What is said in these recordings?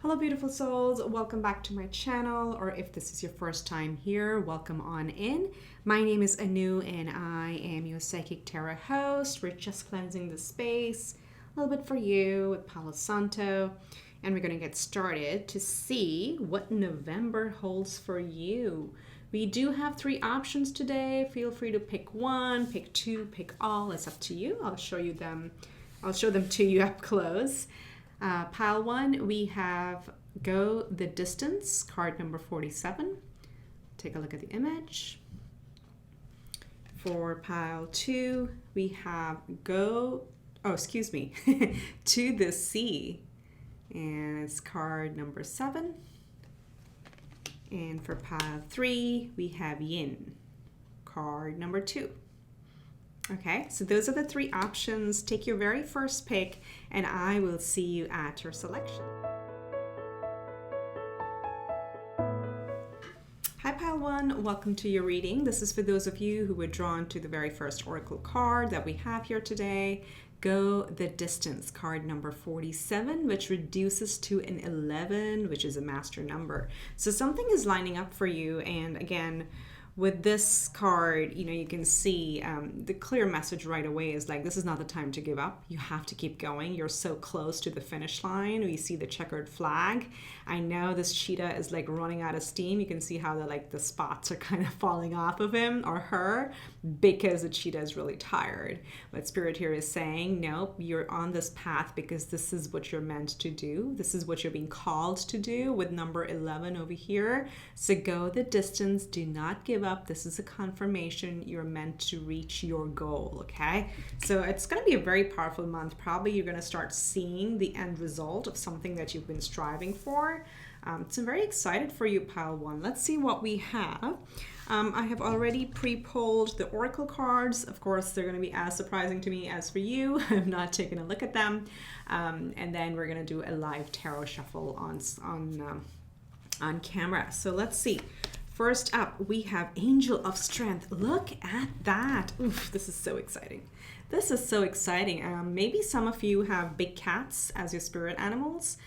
Hello beautiful souls, welcome back to my channel, or if this is your first time here, welcome on in. My name is Anu and I am your Psychic Tarot host. We're just cleansing the space a little bit for you with Palo Santo, and we're going to get started to see what November holds for you. We do have 3 options today. Feel free to pick one, pick 2, pick all. It's up to you. I'll show them to you up close. Pile 1, we have Go the Distance, card number 47. Take a look at the image. For pile 2, we have To the Sea, and it's card number 7. And for pile 3, we have Yin, card number 2. Okay, so those are the 3 options. Take your very first pick, and I will see you at your selection. Hi Pile 1, welcome to your reading. This is for those of you who were drawn to the very first oracle card that we have here today. Go the Distance, card number 47, which reduces to an 11, which is a master number. So something is lining up for you, and again, with this card, you can see the clear message right away is like, this is not the time to give up. You have to keep going. You're so close to the finish line. We see the checkered flag. I know this cheetah is like running out of steam. You can see how the spots are kind of falling off of him or her because the cheetah is really tired. But Spirit here is saying, nope, you're on this path because this is what you're meant to do. This is what you're being called to do with number 11 over here. So go the distance. Do not give up. This is a confirmation you're meant to reach your goal. Okay, so it's going to be a very powerful month. Probably you're going to start seeing the end result of something that you've been striving for. So I'm very excited for you, Pile 1. Let's see what we have. I have already pre-pulled the oracle cards. Of course, they're going to be as surprising to me as for you. I've not taken a look at them, and then we're going to do a live tarot shuffle on camera. So let's see. First up, we have Angel of Strength. Look at that. Oof, this is so exciting. This is so exciting. Maybe some of you have big cats as your spirit animals.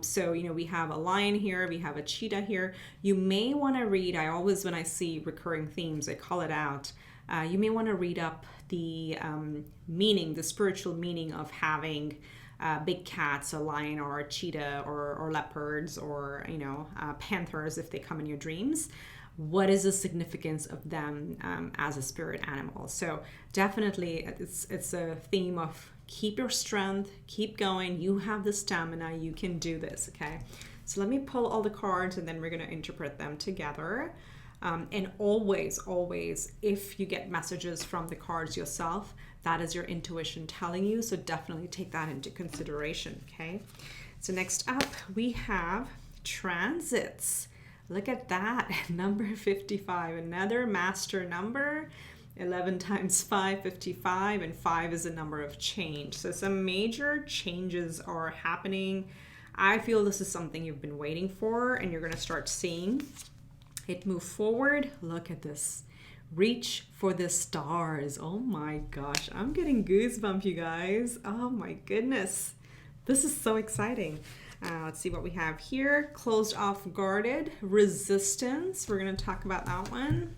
So, we have a lion here, we have a cheetah here. You may want to read, when I see recurring themes, I call it out. You may want to read up the meaning, the spiritual meaning of having big cats, a lion or a cheetah or leopards or panthers if they come in your dreams. What is the significance of them as a spirit animal? So definitely it's a theme of keep your strength, keep going, you have the stamina, you can do this. Okay, so let me pull all the cards and then we're going to interpret them together. And always, if you get messages from the cards yourself, that is your intuition telling you. So definitely take that into consideration. Okay. So next up, we have transits. Look at that. Number 55, another master number. 11 times 5, 55, and 5 is a number of change. So some major changes are happening. I feel this is something you've been waiting for, and you're going to start seeing it move forward. Look at this. Reach for the stars. Oh my gosh, I'm getting goosebumps, you guys. Oh my goodness. This is so exciting. Let's see what we have here. Closed off, guarded, resistance. We're going to talk about that one.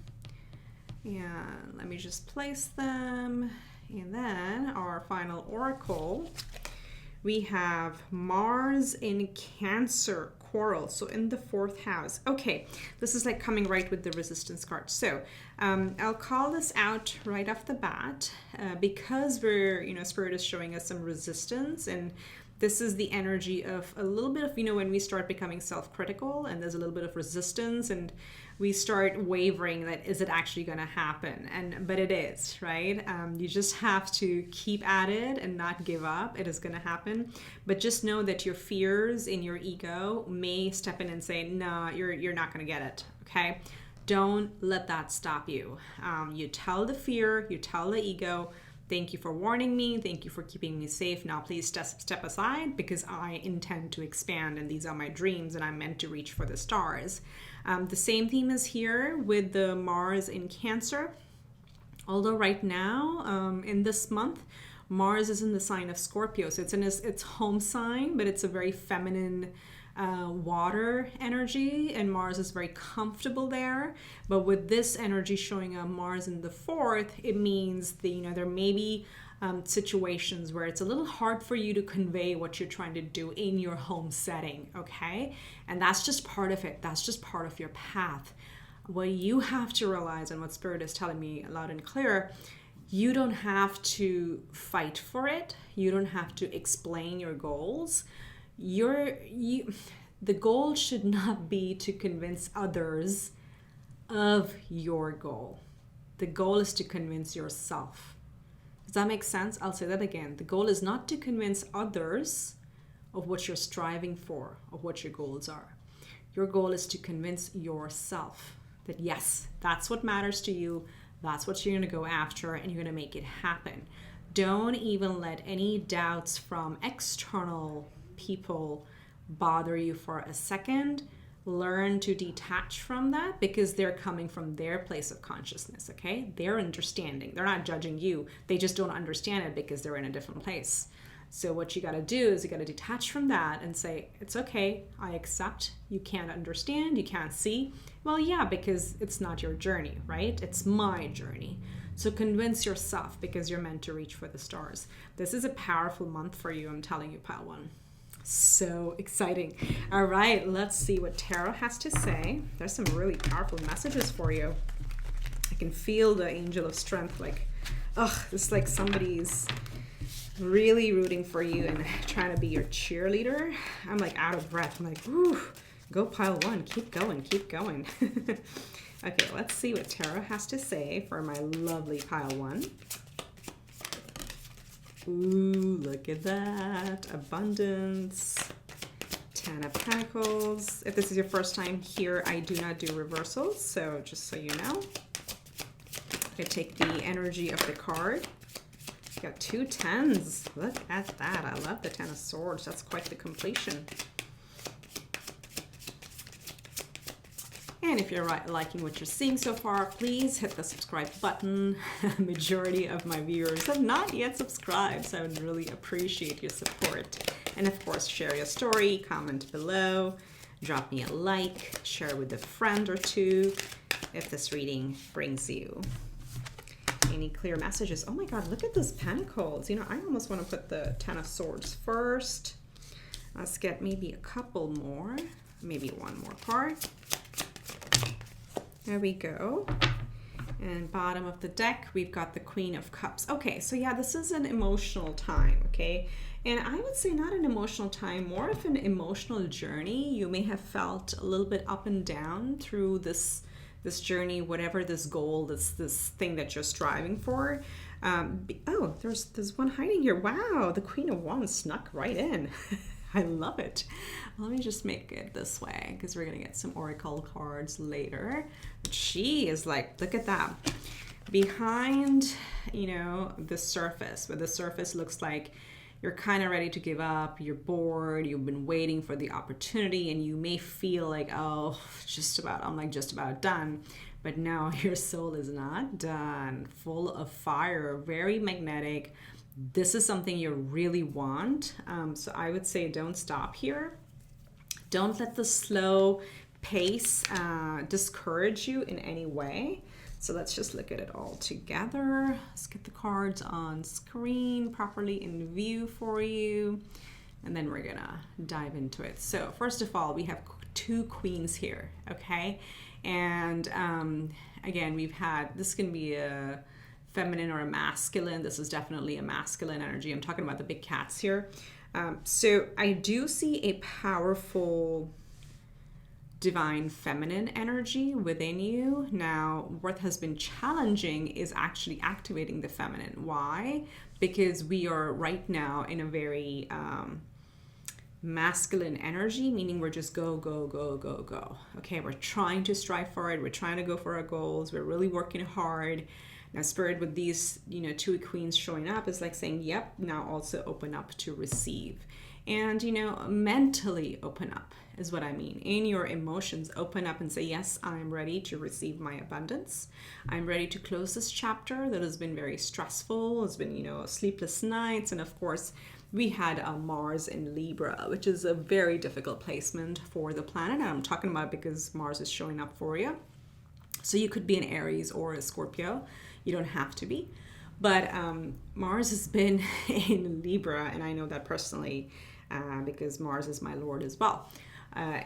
And let me just place them. And then our final oracle, we have Mars in Cancer. Quarrel, so in the 4th house. Okay, this is like coming right with the resistance card. So I'll call this out right off the bat because we're, Spirit is showing us some resistance, and this is the energy of a little bit of, when we start becoming self-critical and there's a little bit of resistance and we start wavering that is it actually going to happen? But it is, right? You just have to keep at it and not give up. It is going to happen. But just know that your fears in your ego may step in and say, no, you're not going to get it. Okay? Don't let that stop you. You tell the fear, you tell the ego, thank you for warning me. Thank you for keeping me safe. Now please step aside because I intend to expand and these are my dreams and I'm meant to reach for the stars. The same theme is here with the Mars in Cancer. Although right now, in this month, Mars is in the sign of Scorpio. So it's in its home sign, but it's a very feminine water energy, and Mars is very comfortable there. But with this energy showing up, Mars in the fourth, it means that, you know, there may be situations where it's a little hard for you to convey what you're trying to do in your home setting, okay? And that's just part of it. That's just part of your path. What you have to realize, and what Spirit is telling me loud and clear, you don't have to fight for it. You don't have to explain your goals. The goal should not be to convince others of your goal. The goal is to convince yourself. Does that make sense? I'll say that again. The goal is not to convince others of what you're striving for, of what your goals are. Your goal is to convince yourself that yes, that's what matters to you. That's what you're going to go after, and you're going to make it happen. Don't even let any doubts from external people bother you for a second. Learn to detach from that, because they're coming from their place of consciousness, okay? They're understanding. They're not judging you. They just don't understand it because they're in a different place. So what you got to do is you got to detach from that and say, it's okay. I accept. You can't understand. You can't see. Well, yeah, because it's not your journey, right? It's my journey. So convince yourself, because you're meant to reach for the stars. This is a powerful month for you. I'm telling you, Pile 1. So exciting. All right, let's see what Tarot has to say. There's some really powerful messages for you. I can feel the angel of strength, like, it's like somebody's really rooting for you and trying to be your cheerleader. I'm like out of breath. I'm like, ooh, go Pile 1, keep going, keep going. Okay, let's see what Tarot has to say for my lovely Pile 1. Ooh, look at that. Abundance. 10 of Pentacles. If this is your first time here, I do not do reversals, so just so you know. I take the energy of the card. Got 2 10s. Look at that. I love the 10 of Swords. That's quite the completion. And if you're liking what you're seeing so far, please hit the subscribe button. Majority of my viewers have not yet subscribed, so I would really appreciate your support. And of course, share your story, comment below, drop me a like, share with a friend or two if this reading brings you any clear messages. Oh my God, look at those pentacles. You know, I almost want to put the 10 of Swords first. Let's get maybe a couple more, maybe one more card. There we go. And bottom of the deck, we've got the Queen of Cups. Okay, so yeah, this is an emotional time, okay? And I would say not an emotional time, more of an emotional journey. You may have felt a little bit up and down through this journey, whatever this goal, this thing that you're striving for. Oh, there's one hiding here. Wow, the Queen of Wands snuck right in. I love it. Let me just make it this way, because we're going to get some oracle cards later. She is like, look at that. Behind, you know, the surface, where the surface looks like you're kind of ready to give up, you're bored, you've been waiting for the opportunity, and you may feel like, oh, I'm like just about done. But no, your soul is not done. Full of fire, very magnetic. This is something you really want. So I would say don't stop here. Don't let the slow pace discourage you in any way. So let's just look at it all together. Let's get the cards on screen properly in view for you. And then we're gonna dive into it. So first of all, we have 2 queens here, okay? And again, we've had, this can be a feminine or a masculine. This is definitely a masculine energy. I'm talking about the big cats here. So I do see a powerful divine feminine energy within you. Now, what has been challenging is actually activating the feminine. Why? Because we are right now in a very masculine energy, meaning we're just go, go, go, go, go. Okay, we're trying to strive for it. We're trying to go for our goals. We're really working hard. Now, Spirit, with these, 2 queens showing up, is like saying, yep, now also open up to receive. And, mentally open up is what I mean. In your emotions, open up and say, yes, I'm ready to receive my abundance. I'm ready to close this chapter that has been very stressful. It's been, sleepless nights. And of course, we had a Mars in Libra, which is a very difficult placement for the planet. And I'm talking about it because Mars is showing up for you. So you could be an Aries or a Scorpio. You don't have to be. But Mars has been in Libra, and I know that personally because Mars is my Lord as well.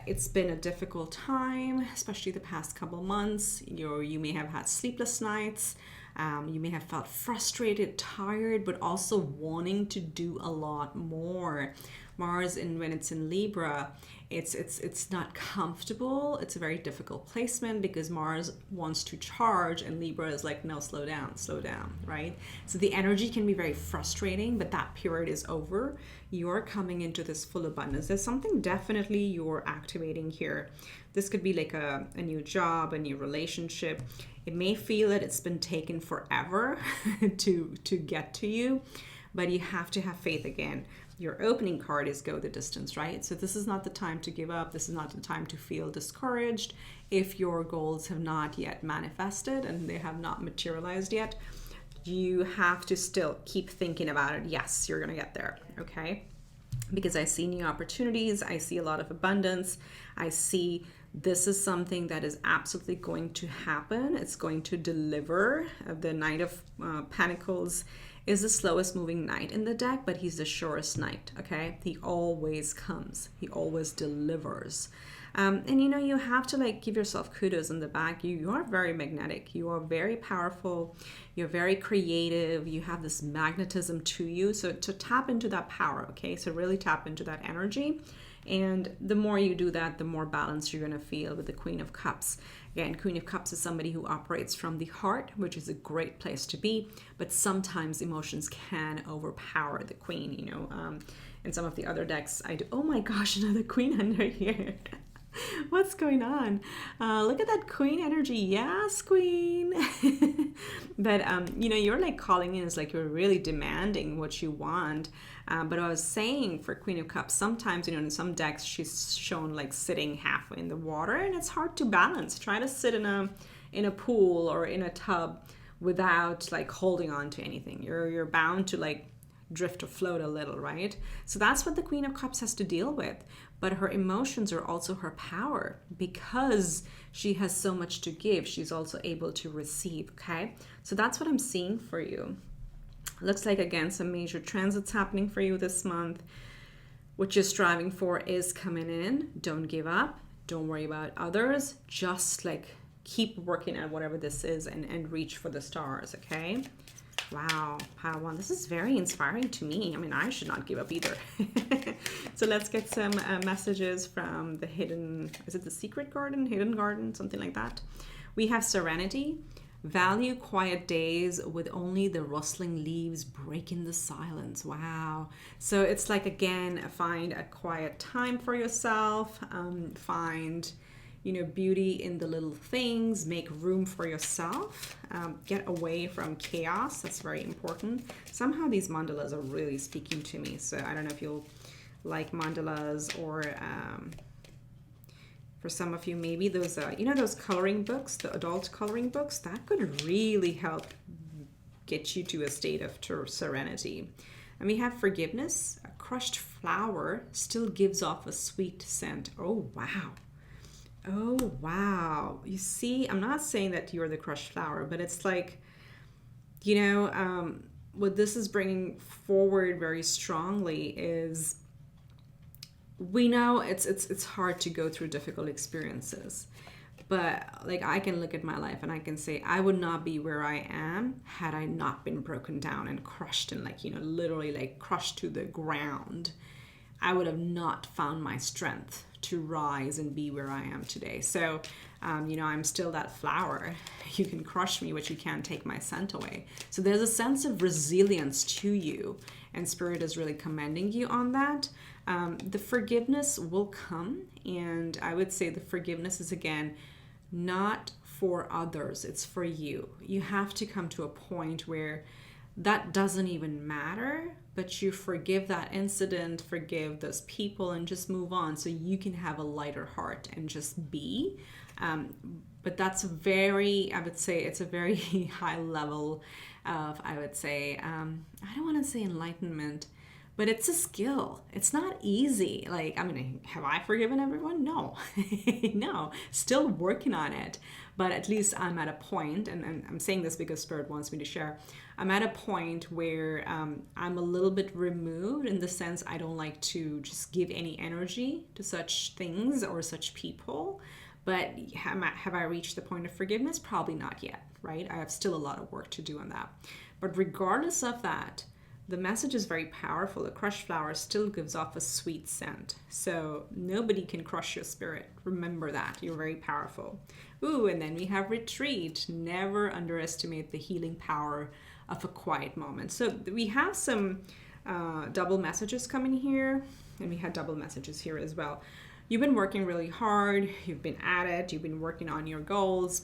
It's been a difficult time, especially the past couple months. You may have had sleepless nights. You may have felt frustrated, tired, but also wanting to do a lot more. Mars, when it's in Libra, it's not comfortable. It's a very difficult placement because Mars wants to charge, and Libra is like, no, slow down, right? So the energy can be very frustrating, but that period is over. You're coming into this full abundance. There's something definitely you're activating here. This could be like a new job, a new relationship. It may feel that it's been taken forever to get to you, but you have to have faith again. Your opening card is go the distance, right? So this is not the time to give up. This is not the time to feel discouraged. If your goals have not yet manifested and they have not materialized yet, you have to still keep thinking about it. Yes, you're going to get there, okay? Because I see new opportunities. I see a lot of abundance. I see this is something that is absolutely going to happen. It's going to deliver. The Knight of Pentacles is the slowest moving knight in the deck, but he's the surest knight, okay? He always comes. He always delivers. And you have to give yourself kudos in the back. You are very magnetic. You are very powerful. You're very creative. You have this magnetism to you. So to tap into that power, okay? So really tap into that energy. And the more you do that, the more balance you're going to feel with the Queen of Cups. Again, Queen of Cups is somebody who operates from the heart, which is a great place to be. But sometimes emotions can overpower the Queen, In some of the other decks, I do. Oh my gosh, another Queen under here. What's going on? Look at that Queen energy. Yes, Queen. But, you're calling in. It's you're really demanding what you want. But I was saying for Queen of Cups, sometimes, in some decks, she's shown sitting halfway in the water, and it's hard to balance. Try to sit in a pool or in a tub without holding on to anything. You're bound to drift or float a little, right? So that's what the Queen of Cups has to deal with. But her emotions are also her power. Because she has so much to give, she's also able to receive, okay? So that's what I'm seeing for you. Looks like, again, some major transits happening for you this month. What you're striving for is coming in. Don't give up. Don't worry about others. Just keep working at whatever this is and reach for the stars, okay? Wow, Pile 1. This is very inspiring to me. I mean, I should not give up either. So let's get some messages from the is it the Secret Garden? Hidden Garden? Something like that. We have Serenity. Value quiet days with only the rustling leaves breaking the silence. Wow. So it's again, find a quiet time for yourself. Find beauty in the little things. Make room for yourself. Get away from chaos. That's very important. Somehow these mandalas are really speaking to me. So I don't know if you'll like mandalas, or for some of you, maybe those, those coloring books, the adult coloring books, that could really help get you to a state of serenity. And we have forgiveness. A crushed flower still gives off a sweet scent. Oh, wow. Oh, wow. You see, I'm not saying that you're the crushed flower, but it's what this is bringing forward very strongly is, we know it's hard to go through difficult experiences, but I can look at my life and I can say I would not be where I am had I not been broken down and crushed and literally crushed to the ground. I would have not found my strength to rise and be where I am today. So I'm still that flower. You can crush me, but you can't take my scent away. So there's a sense of resilience to you, and Spirit is really commending you on that. The forgiveness will come, and I would say the forgiveness is, again, not for others, it's for you. You have to come to a point where that doesn't even matter, but you forgive that incident, forgive those people, and just move on so you can have a lighter heart and just be. But that's I would say it's a very high level of, I would say, I don't want to say enlightenment, but it's a skill. It's not easy. Like, I mean, have I forgiven everyone? No. No, still working on it. But at least I'm at a point, and I'm saying this because Spirit wants me to share. I'm at a point where I'm a little bit removed, in the sense I don't like to just give any energy to such things or such people. But have I reached the point of forgiveness? Probably not yet, right? I have still a lot of work to do on that. But regardless of that, the message is very powerful. A crushed flower still gives off a sweet scent. So nobody can crush your spirit. Remember that. You're very powerful. Ooh, and then we have retreat. Never underestimate the healing power of a quiet moment. So we have some double messages coming here, and we had double messages here as well. You've been working really hard. You've been at it. You've been working on your goals.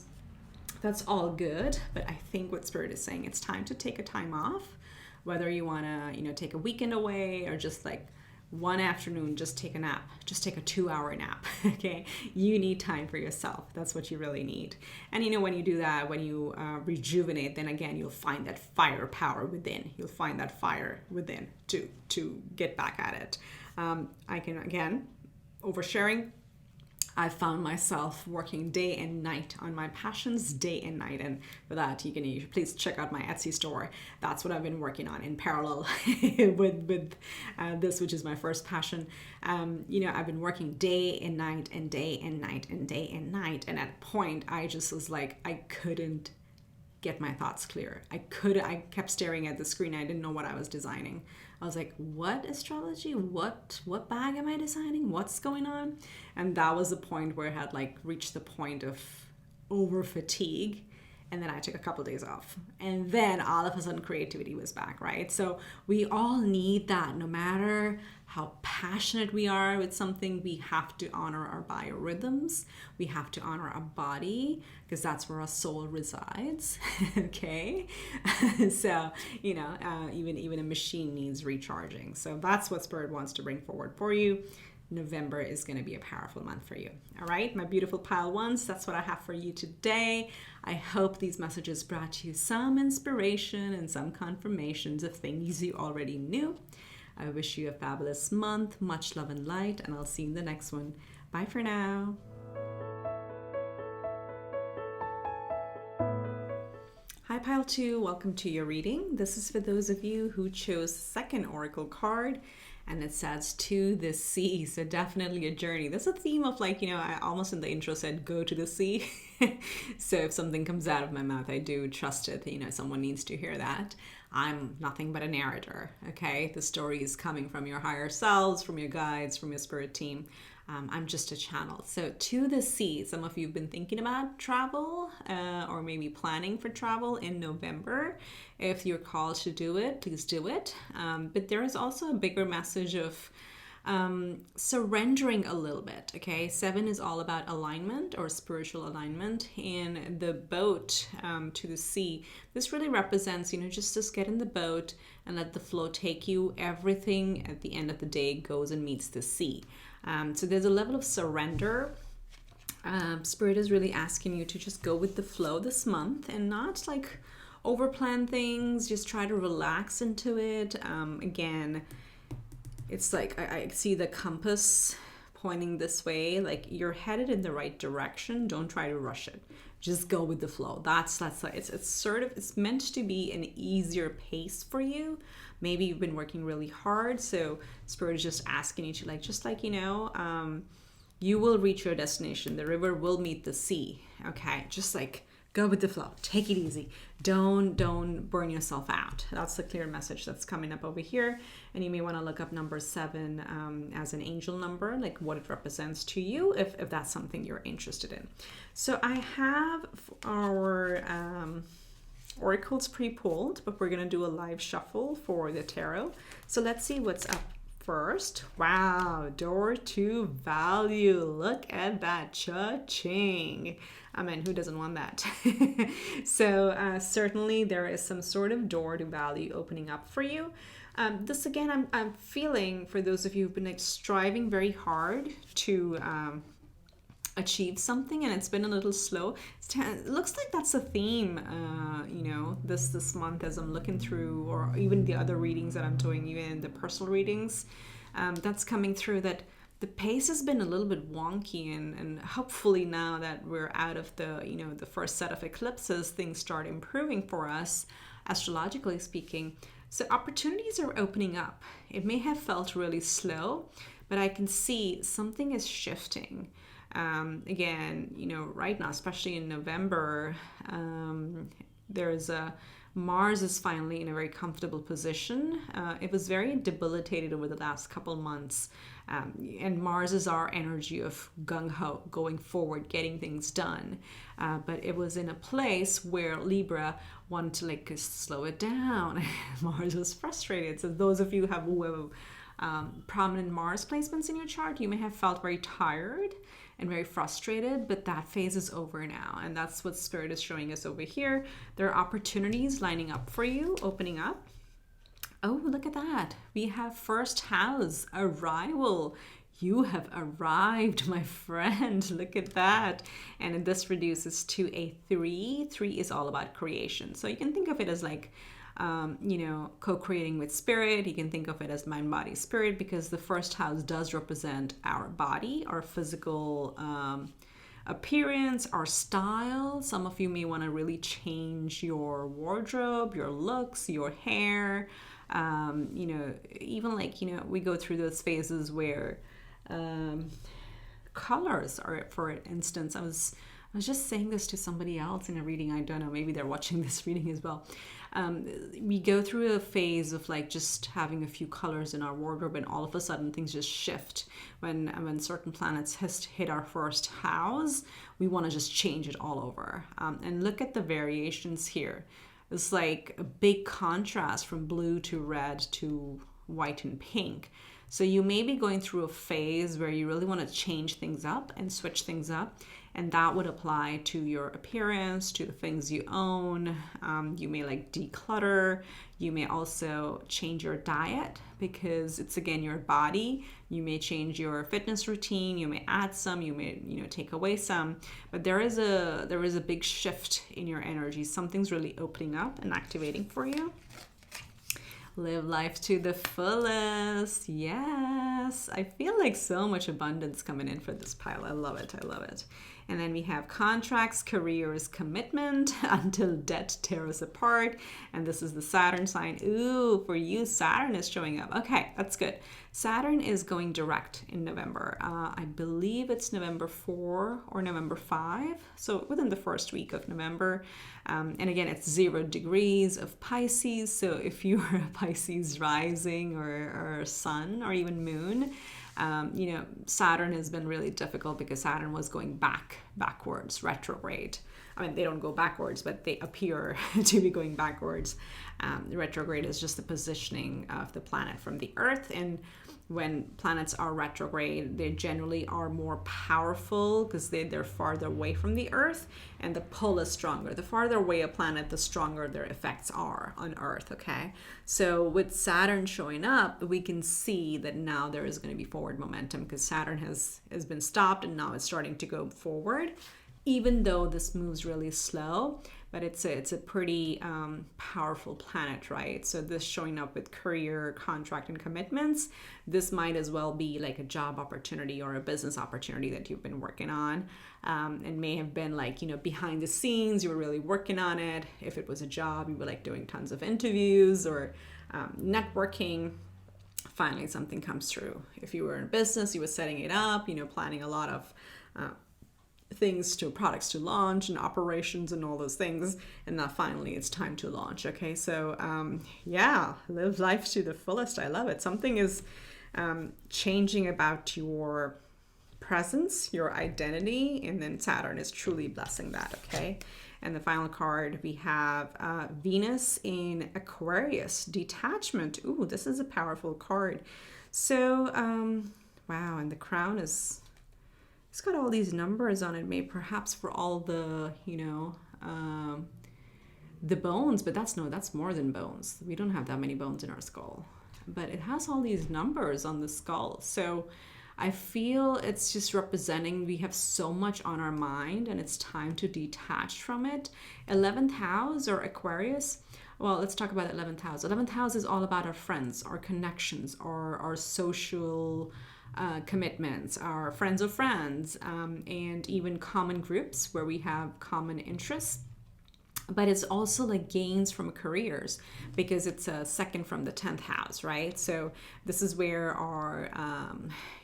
That's all good. But I think what Spirit is saying, it's time to take a time off. Whether you want to, take a weekend away, or just like one afternoon, just take a nap, just take a 2-hour nap. Okay. You need time for yourself. That's what you really need. And when you do that, when you rejuvenate, then again, you'll find that firepower within. You'll find that fire within to get back at it. I can, again, oversharing. I found myself working day and night on my passions, day and night. And for that, you should please check out my Etsy store. That's what I've been working on in parallel with this, which is my first passion. I've been working day and night and day and night and day and night. And at a point, I just was like, I couldn't get my thoughts clear. I kept staring at the screen. I didn't know what I was designing. I was like, what astrology? What bag am I designing? What's going on? And that was the point where I had reached the point of over fatigue. And then I took a couple of days off. And then all of a sudden creativity was back, right? So we all need that. No matter how passionate we are with something, we have to honor our biorhythms. We have to honor our body, because that's where our soul resides. Okay? So, even a machine needs recharging. So that's what Spirit wants to bring forward for you. November is going to be a powerful month for you. All right, my beautiful pile ones, that's what I have for you today. I hope these messages brought you some inspiration and some confirmations of things you already knew. I wish you a fabulous month, much love and light, and I'll see you in the next one. Bye for now. Hi Pile 2, welcome to your reading. This is for those of you who chose the second oracle card, and it says to the sea. So definitely a journey. There's a theme of I almost in the intro said go to the sea. So if something comes out of my mouth, I do trust it. Someone needs to hear that. I'm nothing but a narrator. Okay, the story is coming from your higher selves, from your guides, from your spirit team. I'm just a channel. So to the sea, some of you have been thinking about travel or maybe planning for travel in November. If you're called to do it, please do it. But there is also a bigger message of surrendering a little bit. Okay, 7 is all about alignment or spiritual alignment. In the boat to the sea, this really represents, just get in the boat and let the flow take you. Everything at the end of the day goes and meets the sea. So there's a level of surrender. Spirit is really asking you to just go with the flow this month and not overplan things. Just try to relax into it. Again, it's I see the compass pointing this way. You're headed in the right direction. Don't try to rush it. Just go with the flow. It's meant to be an easier pace for you. Maybe you've been working really hard, so Spirit is just asking you to you will reach your destination. The river will meet the sea. Okay, just go with the flow. Take it easy. Don't burn yourself out. That's the clear message that's coming up over here. And you may want to look up number 7 as an angel number, what it represents to you, if that's something you're interested in. So I have our oracles pre-pulled, but we're going to do a live shuffle for the tarot. So let's see what's up first. Wow, door to value. Look at that. Cha-ching. I mean, who doesn't want that? So certainly there is some sort of door to value opening up for you. This again, I'm feeling for those of you who've been striving very hard to achieve something, and it's been a little slow. It looks like that's a theme, this month as I'm looking through, or even the other readings that I'm doing, even the personal readings, that's coming through, that the pace has been a little bit wonky, and hopefully now that we're out of the first set of eclipses, things start improving for us, astrologically speaking. So opportunities are opening up. It may have felt really slow, but I can see something is shifting. Again, right now, especially in November, Mars is finally in a very comfortable position. It was very debilitated over the last couple months. And Mars is our energy of gung-ho, going forward, getting things done. But it was in a place where Libra wanted to slow it down. Mars was frustrated. So those of you who have prominent Mars placements in your chart, you may have felt very tired and very frustrated, but that phase is over now. And that's what Spirit is showing us over here. There are opportunities lining up for you, opening up. Oh, look at that. We have first house, arrival. You have arrived, my friend. Look at that. And this reduces to a 3. 3 is all about creation. So you can think of it as co-creating with spirit. You can think of it as mind, body, spirit, because the first house does represent our body, our physical appearance, our style. Some of you may want to really change your wardrobe, your looks, your hair. We go through those phases where colors are, for instance, I was just saying this to somebody else in a reading. I don't know, maybe they're watching this reading as well. We go through a phase of just having a few colors in our wardrobe, and all of a sudden things just shift. When certain planets hit our first house, we want to just change it all over. And look at the variations here. It's like a big contrast from blue to red to white and pink. So you may be going through a phase where you really want to change things up and switch things up. And that would apply to your appearance, to the things you own. You may declutter. You may also change your diet, because it's, again, your body. You may change your fitness routine. You may add some. You may take away some. But there is a big shift in your energy. Something's really opening up and activating for you. Live life to the fullest. Yes. I feel like so much abundance coming in for this pile. I love it. I love it. And then we have contracts, careers, commitment, until death tear us apart. And this is the Saturn sign. Ooh, for you, Saturn is showing up. Okay, that's good. Saturn is going direct in November. I believe it's November 4 or November 5. So within the first week of November. And again, it's 0 degrees of Pisces. So if you are a Pisces rising or sun or even moon, Saturn has been really difficult, because Saturn was going backwards, retrograde. I mean, they don't go backwards, but they appear to be going backwards. Retrograde is just the positioning of the planet from the Earth. And when planets are retrograde, they generally are more powerful because they're farther away from the Earth, and the pull is stronger. The farther away a planet, the stronger their effects are on Earth, okay? So with Saturn showing up, we can see that now there is going to be forward momentum, because Saturn has been stopped and now it's starting to go forward, even though this moves really slow. But it's a pretty powerful planet, right? So this showing up with career, contract, and commitments, this might as well be like a job opportunity or a business opportunity that you've been working on, and may have been behind the scenes, you were really working on it. If it was a job, you were doing tons of interviews or networking. Finally, something comes through. If you were in business, you were setting it up, planning a lot of products to launch and operations and all those things, and now finally it's time to launch. Okay, so live life to the fullest. I love it. Something is changing about your presence, your identity, and then Saturn is truly blessing that. Okay, and the final card we have Venus in Aquarius, detachment. Ooh, this is a powerful card. So wow, and the crown it's got all these numbers on it, maybe perhaps for all the, the bones, but that's more than bones. We don't have that many bones in our skull, but it has all these numbers on the skull. So I feel it's just representing we have so much on our mind and it's time to detach from it. 11th house or Aquarius. Well, let's talk about 11th house. 11th house is all about our friends, our connections, our social commitments, our friends of friends, and even common groups where we have common interests. But it's also like gains from careers because it's a second from the 10th house, right? So this is where our,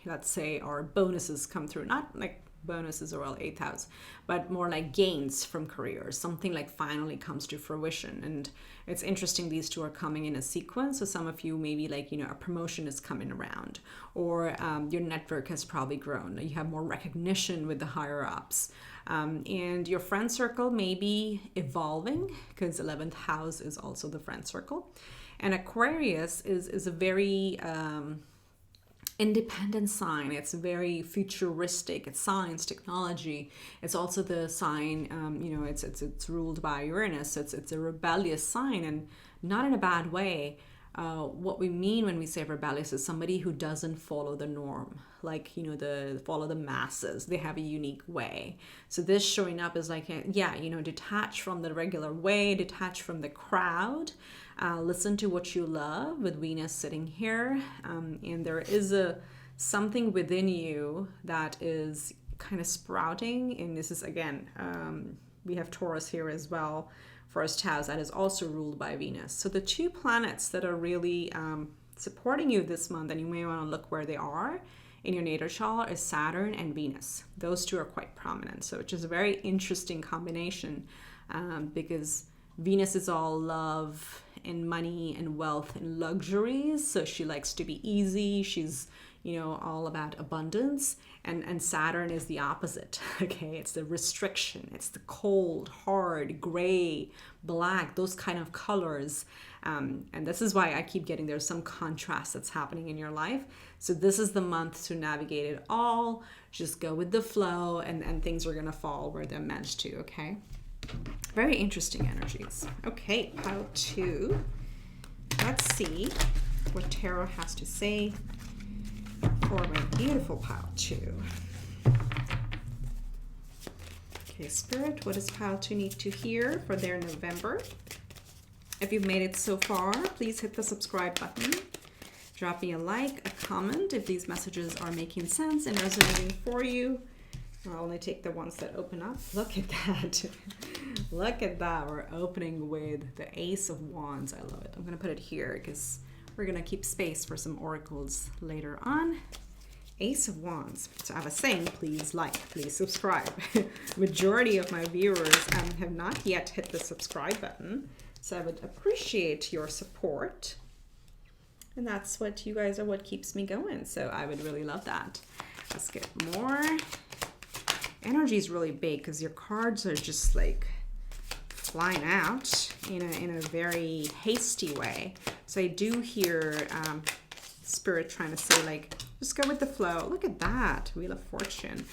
let's say, our bonuses come through. Not like bonuses or 8th house, but more like gains from careers. Something like finally comes to fruition. And it's interesting, these two are coming in a sequence. So some of you maybe like, a promotion is coming around, or your network has probably grown. You have more recognition with the higher ups. And your friend circle may be evolving because 11th house is also the friend circle. And Aquarius is a very independent sign. It's very futuristic. It's science, technology. It's also the sign, it's ruled by Uranus. So it's a rebellious sign, and not in a bad way. What we mean when we say rebellious is somebody who doesn't follow the norm, like, follow the masses. They have a unique way. So this showing up is like, detach from the regular way, detach from the crowd, listen to what you love, with Venus sitting here. And there is something within you that is kind of sprouting. And this is, again, we have Taurus here as well. First house that is also ruled by Venus. So the two planets that are really supporting you this month, and you may want to look where they are in your natal chart, is Saturn and Venus. Those two are quite prominent. So which is a very interesting combination because Venus is all love and money and wealth and luxuries. So she likes to be easy. She's all about abundance. And Saturn is the opposite. Okay, it's the restriction. It's the cold, hard, gray, black, those kind of colors. And this is why I keep getting there's some contrast that's happening in your life. So this is the month to navigate it all. Just go with the flow, and things are going to fall where they're meant to, okay? Very interesting energies. Okay, pile 2. Let's see what Tarot has to say for my beautiful pile 2. Okay, Spirit, what does pile 2 need to hear for their November? If you've made it so far, please hit the subscribe button. Drop me a like, a comment if these messages are making sense and resonating for you. I'll only take the ones that open up. Look at that. Look at that. We're opening with the Ace of Wands. I love it. I'm going to put it here because we're going to keep space for some oracles later on. Ace of Wands. So I have a saying, please like, please subscribe. Majority of my viewers have not yet hit the subscribe button. So I would appreciate your support. And that's what you guys are, what keeps me going. So I would really love that. Let's get more. Energy is really big because your cards are just like flying out in a very hasty way. So I do hear Spirit trying to say, like, just go with the flow. Look at that. Wheel of Fortune.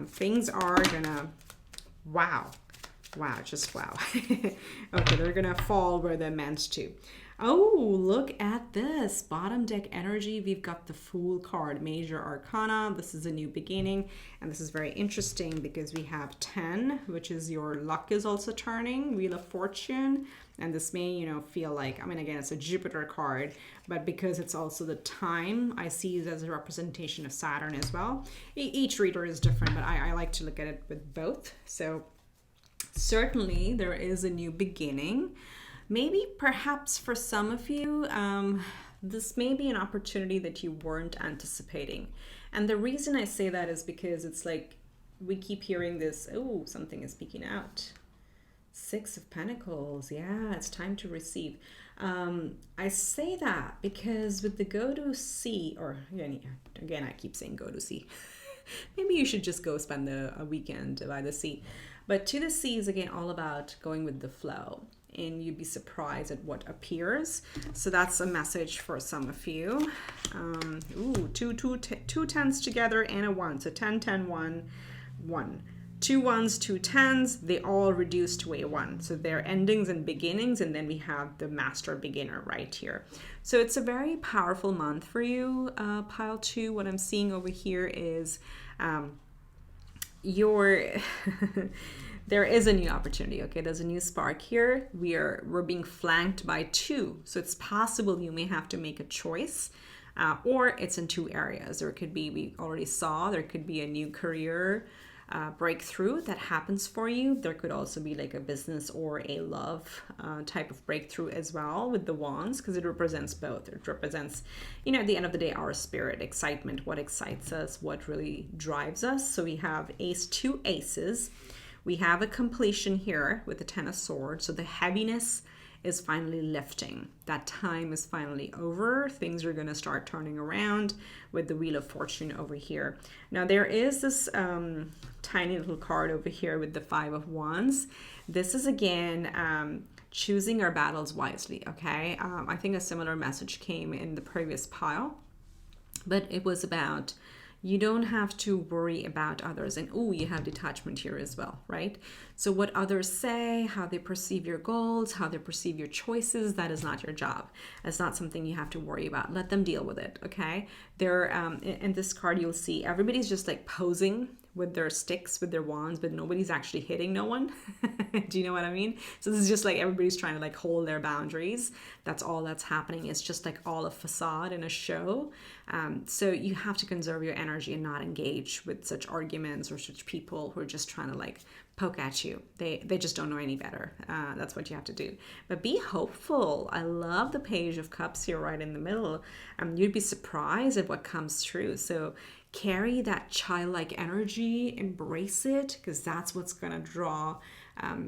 Things are gonna, wow, just wow. Okay, they're gonna fall where they're meant to. Oh, look at this. Bottom deck energy. We've got the Fool card, Major Arcana. This is a new beginning. And this is very interesting because we have 10, which is your luck is also turning, Wheel of Fortune. And this may, feel like, again, it's a Jupiter card, but because it's also the time, I see it as a representation of Saturn as well. Each reader is different, but I like to look at it with both. So certainly there is a new beginning. Maybe perhaps for some of you, this may be an opportunity that you weren't anticipating. And the reason I say that is because it's like we keep hearing this, oh, something is speaking out. 6 of Pentacles. Yeah, it's time to receive. I say that because with the go to sea, or again, I keep saying go to sea. Maybe you should just go spend a weekend by the sea. But to the sea is again all about going with the flow. And you'd be surprised at what appears. So that's a message for some of you. Two tens together and a 1. So 10, 10, 1, 1. 2 ones, 2 tens, they all reduce to a 1. So they're endings and beginnings, and then we have the master beginner right here. So it's a very powerful month for you, pile 2. What I'm seeing over here is there is a new opportunity, okay? There's a new spark here. We're being flanked by 2. So it's possible you may have to make a choice, or it's in 2 areas. Or it could be, we already saw, there could be a new career breakthrough that happens for you. There could also be like a business or a love type of breakthrough as well with the wands, because it represents both. It represents, you know, at the end of the day, our spirit, excitement, what excites us, what really drives us. So we have ace, 2 aces. We have a completion here with the 10 of swords. So the heaviness is finally lifting. That time is finally over. Things are going to start turning around with the Wheel of Fortune over here. Now there is this tiny little card over here with the 5 of Wands. This is again choosing our battles wisely, okay? I think a similar message came in the previous pile, but it was about you don't have to worry about others. And oh, you have detachment here as well, right? So what others say, how they perceive your goals, how they perceive your choices, that is not your job. That's not something you have to worry about. Let them deal with it, okay? They're, in this card, you'll see everybody's just like posing with their sticks, with their wands, but nobody's actually hitting no one. Do you know what I mean? So this is just like everybody's trying to like hold their boundaries. That's all that's happening. It's just like all a facade and a show. So you have to conserve your energy and not engage with such arguments or such people who are just trying to like poke at you. They just don't know any better. That's what you have to do. But be hopeful. I love the Page of Cups here right in the middle. You'd be surprised at what comes through. So carry that childlike energy, embrace it, because that's what's going to draw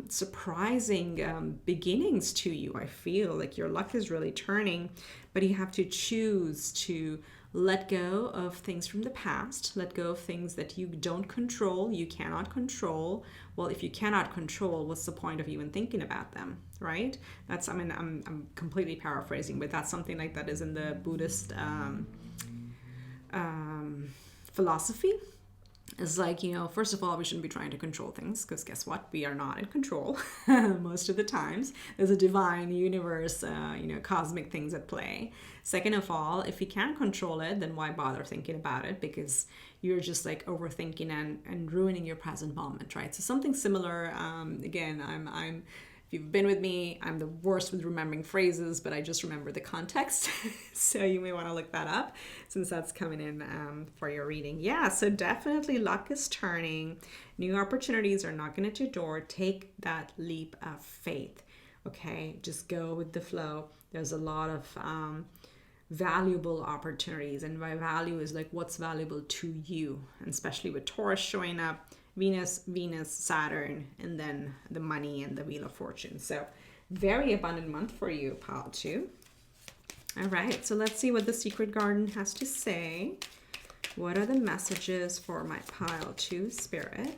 surprising beginnings to you. I feel like your luck is really turning, but you have to choose to let go of things from the past, let go of things that you don't control, you cannot control. Well, if you cannot control, what's the point of even thinking about them, right? That's, I mean, I'm completely paraphrasing, but that's something like that is in the Buddhist philosophy. Is like, you know, first of all, we shouldn't be trying to control things, because guess what? We are not in control most of the times. There's a divine universe, you know, cosmic things at play. Second of all, if you can't control it, then why bother thinking about it? Because you're just like overthinking and ruining your present moment, right? So something similar. Again, I'm if you've been with me, I'm the worst with remembering phrases, but I just remember the context. So you may want to look that up since that's coming in for your reading. Yeah, so definitely luck is turning. New opportunities are knocking at your door. Take that leap of faith, okay? Just go with the flow. There's a lot of valuable opportunities, and my value is like what's valuable to you, and especially with Taurus showing up. Venus, Saturn, and then the money and the Wheel of Fortune. So very abundant month for you, pile 2. All right, so let's see what the Secret Garden has to say. What are the messages for my pile 2 spirit?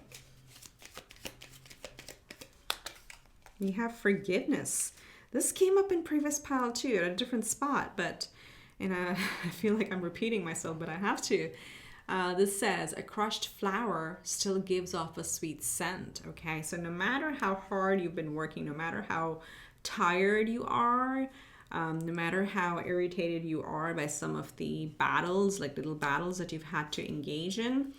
We have forgiveness. This came up in previous pile 2 at a different spot, but I feel like I'm repeating myself, but I have to. This says a crushed flower still gives off a sweet scent. Okay, so no matter how hard you've been working, no matter how tired you are, no matter how irritated you are by some of the battles, like little battles that you've had to engage in,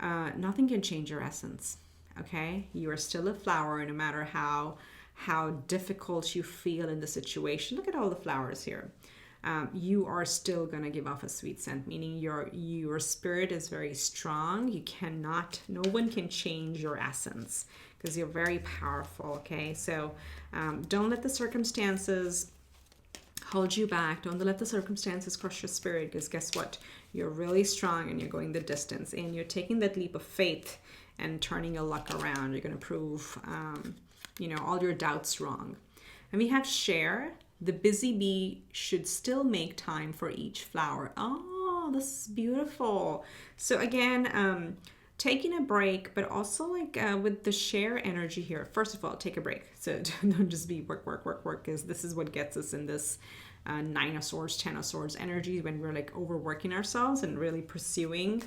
nothing can change your essence. Okay, you are still a flower, no matter how difficult you feel in the situation. Look at all the flowers here. You are still going to give off a sweet scent, meaning your spirit is very strong. No one can change your essence because you're very powerful, okay? So don't let the circumstances hold you back. Don't let the circumstances crush your spirit, because guess what? You're really strong and you're going the distance, and you're taking that leap of faith and turning your luck around. You're going to prove, all your doubts wrong. And we have share. The busy bee should still make time for each flower. Oh, this is beautiful. So again, taking a break, but also like with the share energy here. First of all, take a break. So don't just be work, because this is what gets us in this 9 of Swords, 10 of Swords energy when we're like overworking ourselves and really pursuing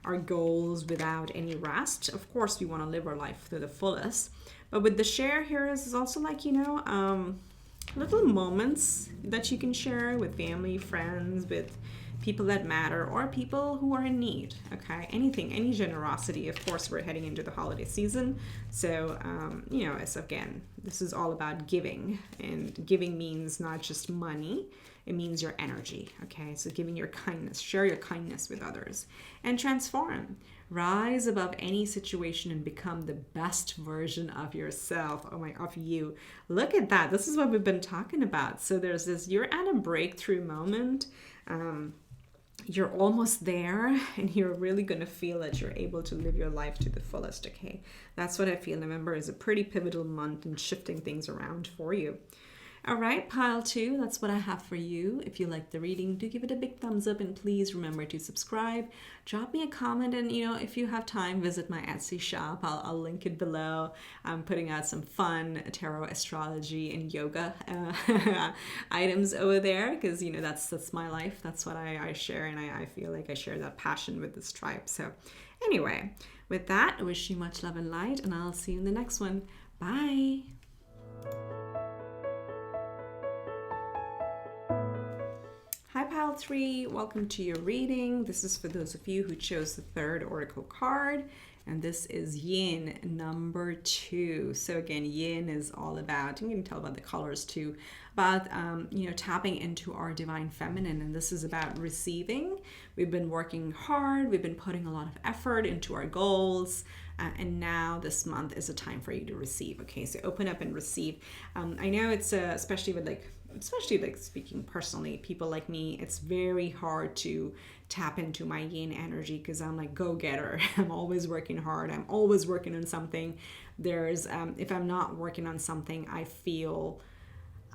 our goals without any rest. Of course, we want to live our life to the fullest. But with the share here is also like, little moments that you can share with family, friends, with people that matter, or people who are in need. Okay, any generosity. Of course, we're heading into the holiday season, so it's, again, this is all about giving, and giving means not just money, it means your energy. Okay, so giving your kindness, share your kindness with others, and transform, rise above any situation and become the best version of yourself. Of you. Look at that. This is what we've been talking about. So there's this, you're at a breakthrough moment. You're almost there, and you're really going to feel that you're able to live your life to the fullest. Okay, that's what I feel. November is a pretty pivotal month in shifting things around for you. All right, pile 2, that's what I have for you. If you like the reading, do give it a big thumbs up, and please remember to subscribe. Drop me a comment, and if you have time, visit my Etsy shop. I'll link it below. I'm putting out some fun tarot, astrology, and yoga items over there, because that's my life. That's what I share, and I feel like I share that passion with this tribe. So anyway, with that, I wish you much love and light, and I'll see you in the next one. Bye. Hi, pile 3. Welcome to your reading. This is for those of you who chose the 3rd oracle card, and this is yin number 2. So again, yin is all about, you can tell by the colors too, about tapping into our divine feminine, and this is about receiving. We've been working hard, we've been putting a lot of effort into our goals, and now this month is a time for you to receive. Okay, so open up and receive. I know it's especially speaking personally, people like me, it's very hard to tap into my yin energy, because I'm like go-getter. I'm always working hard. I'm always working on something. There's if I'm not working on something, I feel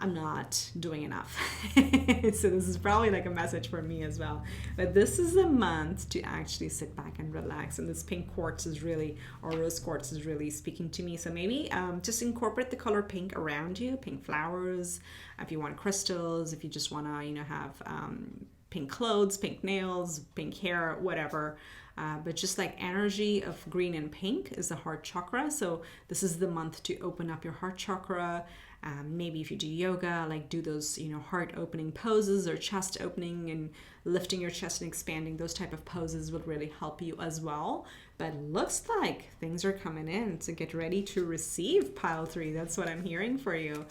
I'm not doing enough. So this is probably like a message for me as well. But this is a month to actually sit back and relax. And this pink quartz is really, or rose quartz is really speaking to me. So maybe just incorporate the color pink around you, pink flowers, if you want crystals, if you just want to, have pink clothes, pink nails, pink hair, whatever. But just like energy of green and pink is the heart chakra. So this is the month to open up your heart chakra. Maybe if you do yoga, like do those, heart opening poses, or chest opening and lifting your chest and expanding, those type of poses would really help you as well. But looks like things are coming in, so get ready to receive, pile 3. That's what I'm hearing for you.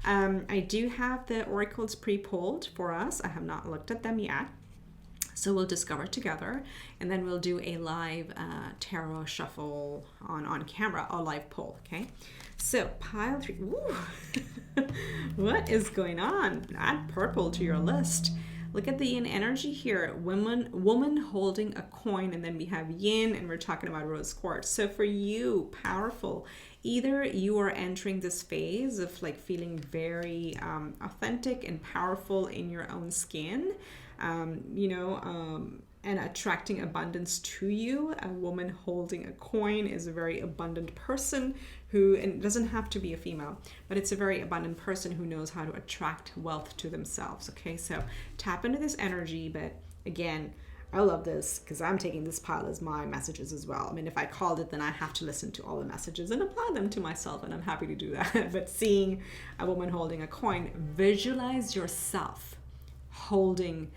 I do have the oracles pre-pulled for us. I have not looked at them yet. So we'll discover together, and then we'll do a live tarot shuffle on camera, a live pull, okay? So pile 3, ooh, what is going on? Add purple to your list. Look at the yin energy here. Woman holding a coin, and then we have yin, and we're talking about rose quartz. So for you, powerful. Either you are entering this phase of like feeling very authentic and powerful in your own skin, and attracting abundance to you. A woman holding a coin is a very abundant person who, and it doesn't have to be a female, but it's a very abundant person who knows how to attract wealth to themselves. Okay, so tap into this energy. But again, I love this because I'm taking this pile as my messages as well. I mean, if I called it, then I have to listen to all the messages and apply them to myself, and I'm happy to do that. But seeing a woman holding a coin, visualize yourself holding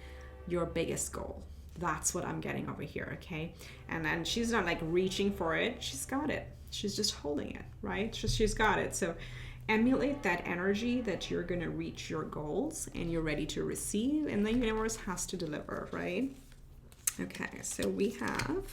your biggest goal. That's what I'm getting over here, okay? And then she's not like reaching for it. She's got it. She's just holding it, right? She's got it. So emulate that energy that you're going to reach your goals and you're ready to receive, and the universe has to deliver, right? Okay, so we have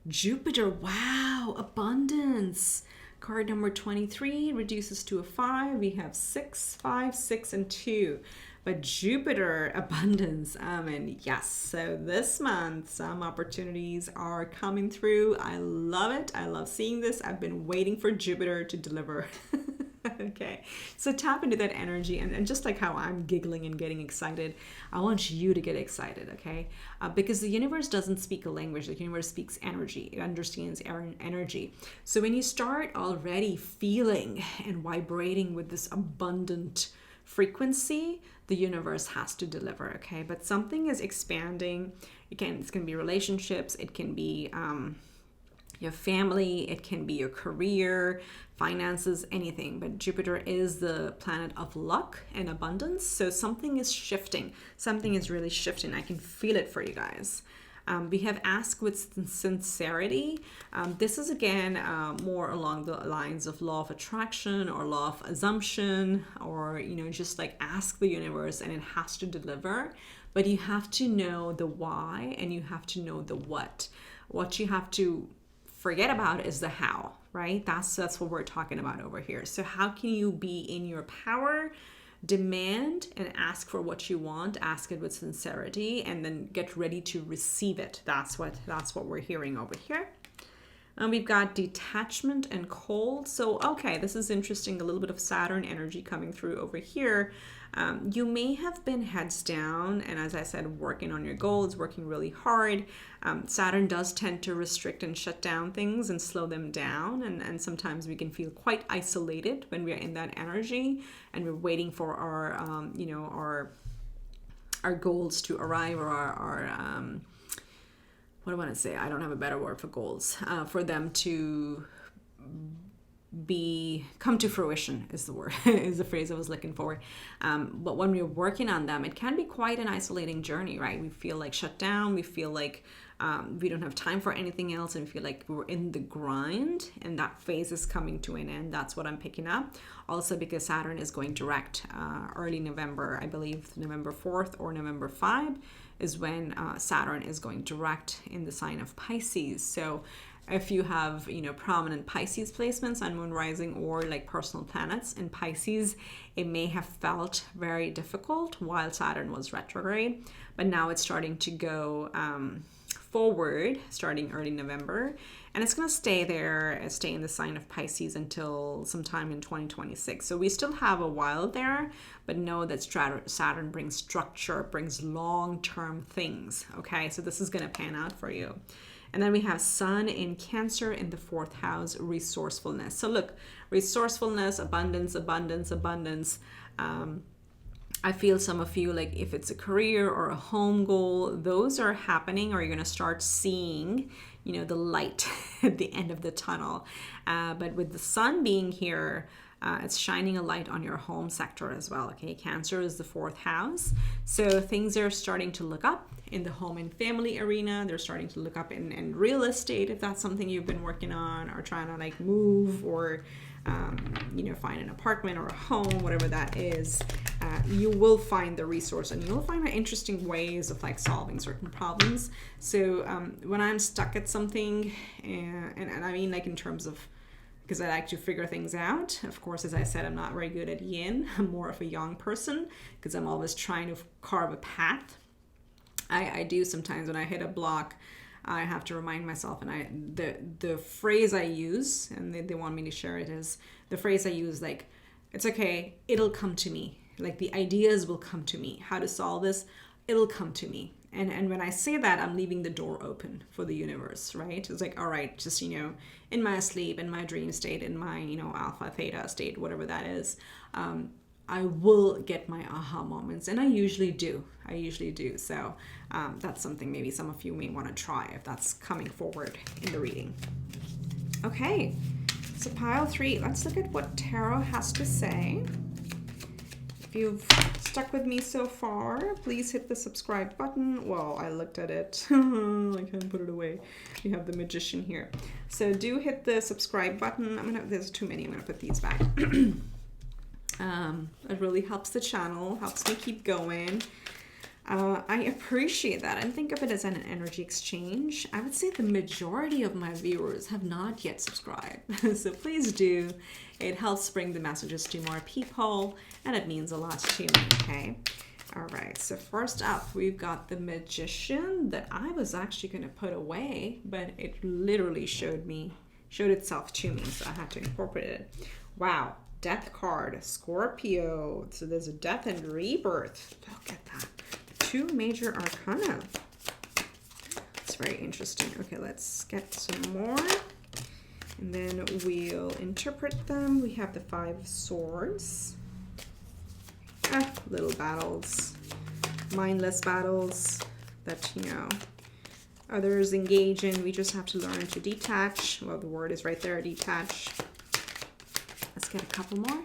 Jupiter. Wow, abundance. Card number 23 reduces to a 5. We have 6, 5, 6, and 2. But Jupiter, abundance, and yes, so this month some opportunities are coming through. I love it. I love seeing this. I've been waiting for Jupiter to deliver. Okay, so tap into that energy, and just like how I'm giggling and getting excited, I want you to get excited, okay? Because the universe doesn't speak a language. The universe speaks energy. It understands energy. So when you start already feeling and vibrating with this abundant frequency, the universe has to deliver, okay? But something is expanding. Again, it's going to be relationships. It can be your family. It can be your career, finances, anything. But Jupiter is the planet of luck and abundance. So something is shifting. Something is really shifting. I can feel it for you guys. We have ask with sincerity. This is again more along the lines of law of attraction or law of assumption, or just like ask the universe and it has to deliver. But you have to know the why and you have to know the what. What you have to forget about is the how, right? That's what we're talking about over here. So how can you be in your power? Demand and ask for what you want, ask it with sincerity, and then get ready to receive it. That's what we're hearing over here. And we've got detachment and cold. So, okay, this is interesting. A little bit of Saturn energy coming through over here. You may have been heads down, and as I said, working on your goals, working really hard. Saturn does tend to restrict and shut down things and slow them down, and sometimes we can feel quite isolated when we're in that energy and we're waiting for our goals to arrive, or our what do I want to say? I don't have a better word for goals. For them to come to fruition is the word, is the phrase I was looking for. But when we're working on them, it can be quite an isolating journey, right? We feel like shut down. We feel like we don't have time for anything else, and we feel like we're in the grind, and that phase is coming to an end. That's what I'm picking up. Also because Saturn is going direct early November, I believe November 4th or November 5 is when Saturn is going direct in the sign of Pisces. So if you have, prominent Pisces placements on moon rising or like personal planets in Pisces, it may have felt very difficult while Saturn was retrograde, but now it's starting to go forward starting early November, and it's going to stay there, stay in the sign of Pisces until sometime in 2026. So we still have a while there, but know that Saturn brings structure, brings long-term things, okay? So this is going to pan out for you. And then we have Sun in Cancer in the 4th house, resourcefulness. So look, resourcefulness, abundance, abundance, abundance. I feel some of you, like if it's a career or a home goal, those are happening, or you're going to start seeing, the light at the end of the tunnel. But with the Sun being here, it's shining a light on your home sector as well. Okay, Cancer is the 4th house. So things are starting to look up in the home and family arena. They're starting to look up in real estate, if that's something you've been working on or trying to like move, or find an apartment or a home, whatever that is. You will find the resource, and you'll find interesting ways of like solving certain problems. So when I'm stuck at something, and I mean like in terms of, because I like to figure things out. Of course, as I said, I'm not very good at yin. I'm more of a yang person because I'm always trying to carve a path. I do sometimes when I hit a block, I have to remind myself, and the phrase I use, and they want me to share it, is the phrase I use, like, it's okay, it'll come to me. Like the ideas will come to me. How to solve this, it'll come to me. And when I say that, I'm leaving the door open for the universe, right? It's like, all right, just, in my sleep, in my dream state, in my, alpha, theta state, whatever that is, I will get my aha moments. And I usually do. So that's something maybe some of you may want to try if that's coming forward in the reading. Okay, so pile 3, let's look at what Tarot has to say. If you've stuck with me so far, please hit the subscribe button. Well, I looked at it. I can't put it away. You have the Magician here. So do hit the subscribe button. There's too many. I'm going to put these back. It really helps the channel, helps me keep going. I appreciate that, and think of it as an energy exchange. I would say the majority of my viewers have not yet subscribed, so please do. It helps bring the messages to more people, and it means a lot to me, okay? All right, so first up, we've got the Magician that I was actually going to put away, but it literally showed itself to me, so I had to incorporate it. Wow, Death card, Scorpio. So there's a death and rebirth. Look at that. 2 major arcana. It's very interesting. Okay, let's get some more. And then we'll interpret them. We have the 5 swords. Little battles, mindless battles that, you know, others engage in. We just have to learn to detach. Well, the word is right there, detach. Let's get a couple more.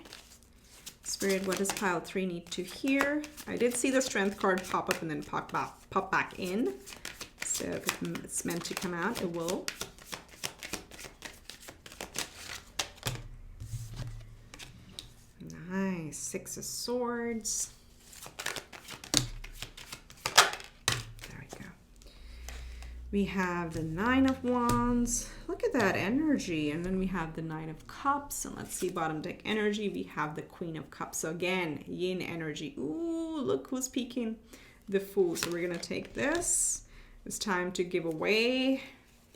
Spirit, what does pile 3 need to hear? I did see the Strength card pop up and then pop back in. So if it's meant to come out, it will. Nice. 6 of Swords. There we go. We have the 9 of Wands. Look at that energy. And then we have the 9 of Cups. And let's see bottom deck energy. We have the Queen of Cups. So again, yin energy. Ooh, look who's peeking. The Fool. So we're going to take this. It's time to give away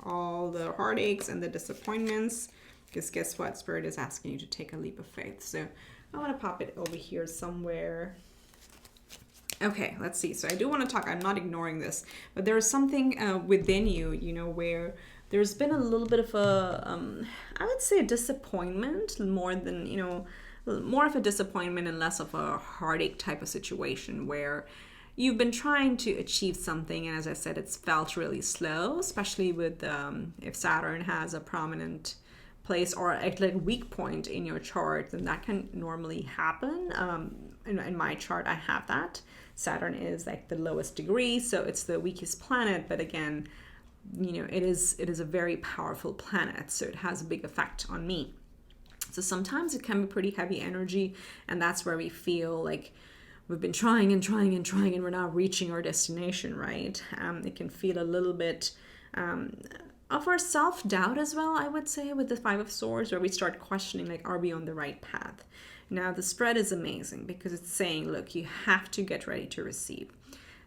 all the heartaches and the disappointments. Because guess what? Spirit is asking you to take a leap of faith. So I want to pop it over here somewhere. Okay, let's see. So I do want to talk. I'm not ignoring this. But there is something within you, you know, where there's been a little bit of a, I would say a disappointment more than, you know, more of a disappointment and less of a heartache type of situation where you've been trying to achieve something, and as I said, it's felt really slow, especially with if Saturn has a prominent place or a like weak point in your chart, then that can normally happen. In my chart, I have that. Saturn is like the lowest degree, so it's the weakest planet. But again, you know, it is a very powerful planet, so it has a big effect on me. So sometimes it can be pretty heavy energy, and that's where we feel like we've been trying and trying and trying, and we're not reaching our destination, right? It can feel a little bit of our self-doubt as well, I would say, with the 5 of Swords, where we start questioning, like, are we on the right path? Now, the spread is amazing because it's saying, look, you have to get ready to receive.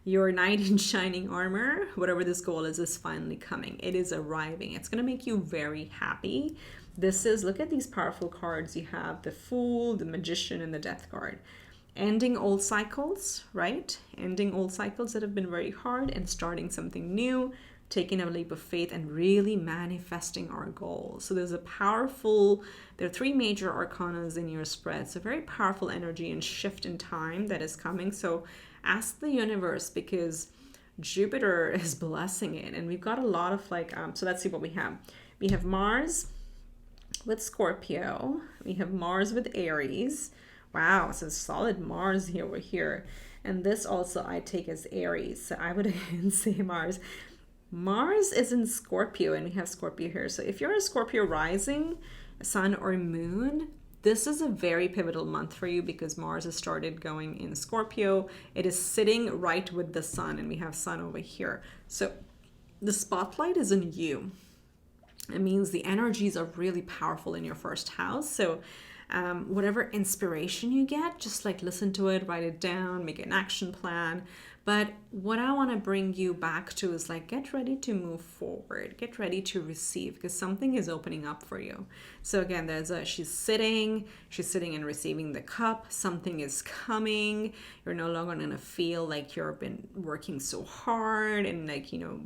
Your knight in shining armor, whatever this goal is finally coming. It is arriving. It's going to make you very happy. This is, look at these powerful cards. You have the Fool, the Magician, and the Death card. Ending old cycles, right? Ending old cycles that have been very hard and starting something new, taking a leap of faith and really manifesting our goals. So there's a powerful, there are 3 major arcanas in your spread. So very powerful energy and shift in time that is coming. So ask the universe, because Jupiter is blessing it. And we've got a lot of like, so let's see what we have. We have Mars with Scorpio. We have Mars with Aries. Wow, so solid Mars here over here. And this also I take as Aries. So I would again say Mars. Mars is in Scorpio, and we have Scorpio here. So if you're a Scorpio rising, sun or moon, this is a very pivotal month for you because Mars has started going in Scorpio. It is sitting right with the sun, and we have sun over here. So the spotlight is in you. It means the energies are really powerful in your first house. So whatever inspiration you get, just like listen to it, write it down, make an action plan. But what I want to bring you back to is like, get ready to move forward, get ready to receive, because something is opening up for you. So again, there's she's sitting and receiving the cup. Something is coming. You're no longer going to feel like you've been working so hard and like, you know,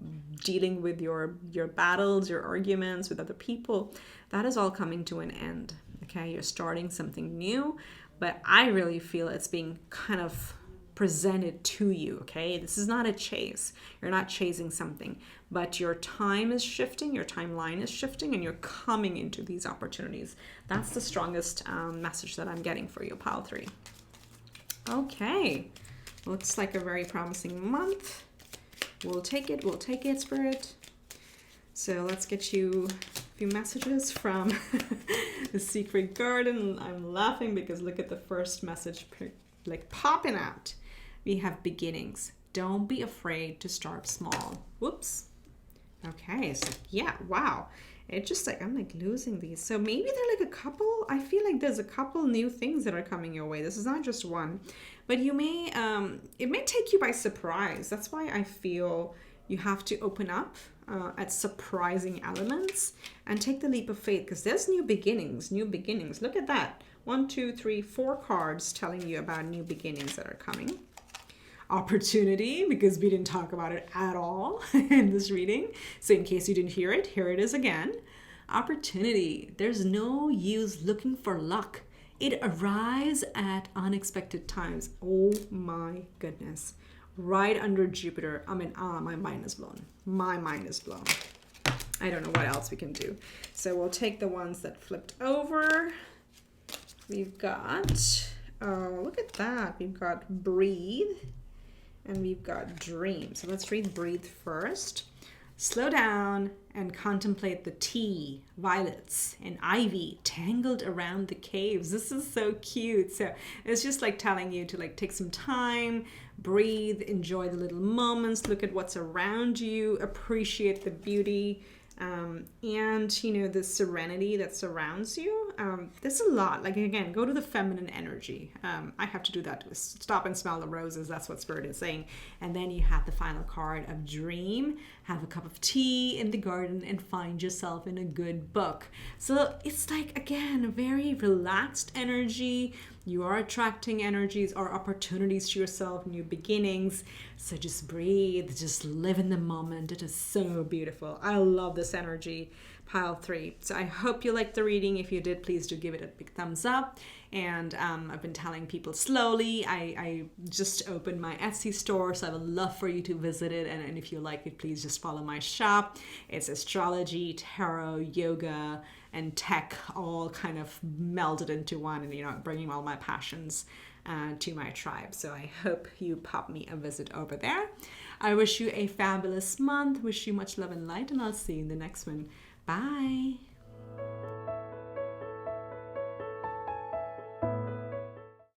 dealing with your battles, your arguments with other people. That is all coming to an end. Okay, you're starting something new, but I really feel it's being kind of presented to you. Okay, this is not a chase. You're not chasing something, but your time is shifting, your timeline is shifting, and you're coming into these opportunities. That's the strongest message that I'm getting for you, pile 3. Okay, looks like a very promising month. We'll take it, Spirit. So let's get you a few messages from the Secret Garden. I'm laughing because look at the first message like popping out. We have beginnings. Don't be afraid to start small. Whoops. Okay, so yeah, wow. It's just like, I'm like losing these. So maybe they're like a couple. I feel like there's a couple new things that are coming your way. This is not just one. But you may, it may take you by surprise. That's why I feel you have to open up at surprising elements and take the leap of faith, because there's new beginnings. Look at that. 1, 2, 3, 4 cards telling you about new beginnings that are coming. Opportunity, because we didn't talk about it at all in this reading. So in case you didn't hear it, here it is again. Opportunity. There's no use looking for luck It arrives at unexpected times. Oh my goodness. Right under Jupiter. I mean, my mind is blown. My mind is blown. I don't know what else we can do. So we'll take the ones that flipped over. We've got, oh, look at that. We've got breathe and we've got dream. So let's read breathe first. Slow down and contemplate the tea, violets, and ivy tangled around the caves. This is so cute. So it's just like telling you to like take some time, breathe, enjoy the little moments, look at what's around you, appreciate the beauty. And you know, the serenity that surrounds you. There's a lot, like, again, go to the feminine energy. I have to do that to stop and smell the roses. That's what Spirit is saying. And then you have the final card of dream. Have a cup of tea in the garden and find yourself in a good book. So it's like, again, a very relaxed energy. You are attracting energies or opportunities to yourself, new beginnings. So just breathe, just live in the moment. It is so beautiful. I love this energy. Pile 3. So I hope you liked the reading. If you did, please do give it a big thumbs up. And I've been telling people slowly. I just opened my Etsy store, so I would love for you to visit it. And if you like it, please just follow my shop. It's astrology, tarot, yoga, and tech all kind of melded into one, and, you know, bringing all my passions to my tribe. So I hope you pop me a visit over there. I wish you a fabulous month. Wish you much love and light, and I'll see you in the next one. Bye.